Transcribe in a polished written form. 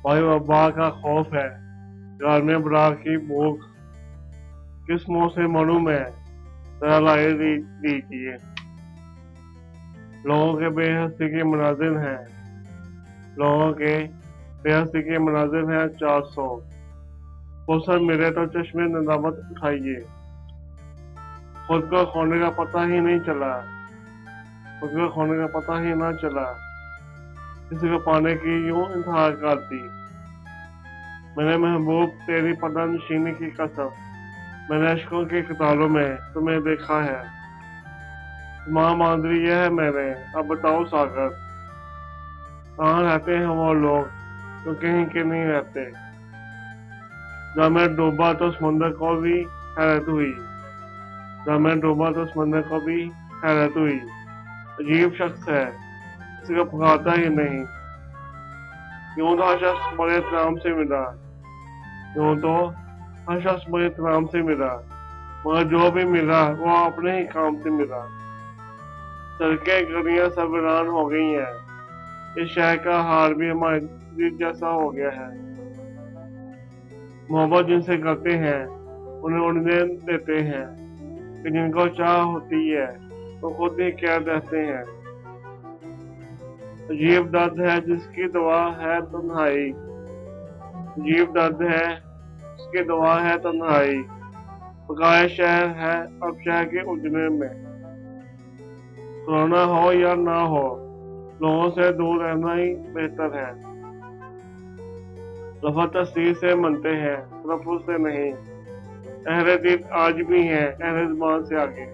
भाई वबा का खौफ है, घर में बड़ा की भूख, किस मुंह से मरूं मैं, जरा लाए दीजिए। लोगों के बेहस्ती के मनाजिर हैं, लोगों के बेहस्ती के मनाजिर हैं 400। वो सर मेरे तो चश्मे नदामत उठाइए, खुद को खोने का पता ही नहीं चला, खुद को खोने का पता ही ना चला, किसी को पाने की यूं इंतजार करती। मेरे महबूब तेरी पर्दानशीनी की कसम, मैंने अशकों के कतारों में तुम्हें देखा है। माँ मांदरी यह है मैंने, अब बताओ सागर, कहाँ रहते हैं वो लोग जो कहीं के नहीं रहते। जब मैं डूबा तो समुंदर को भी हैरत हुई, जब मैं डूबा तो समुंदर को भी हैरत हुई। अजीब शख्स है, किसी को पुकारता ही नहीं। यूं तो हर शख्स बड़े एहतराम से मिला, यूं तो हर शख्स बड़े एहतराम से मिला, मगर जो भी मिला वो अपने ही काम से मिला। सड़कें गलियां सब वीरान हो गई हैं, इस शहर का हाल भी हमारे दिल जैसा हो गया है। मोहब्बत जिनसे करते हैं उन्हें उड़ने देते हैं, कि जिनको चाह होती है वो खुद ही क्या रहते हैं। अजीब दर्द है जिसकी दवा है तन्हाई, अजीब दर्द है जिसकी दवा है तन्हाई। बकाया शहर है अब शहर के उजड़ने में, कोरोना हो या ना हो लोगों से दूर रहना ही बेहतर है। रफा तस्वीर से मनते हैं, तलफ़्फ़ुज़ से नहीं। अहले दिल आज भी हैं अहले ज़ुबान से आगे।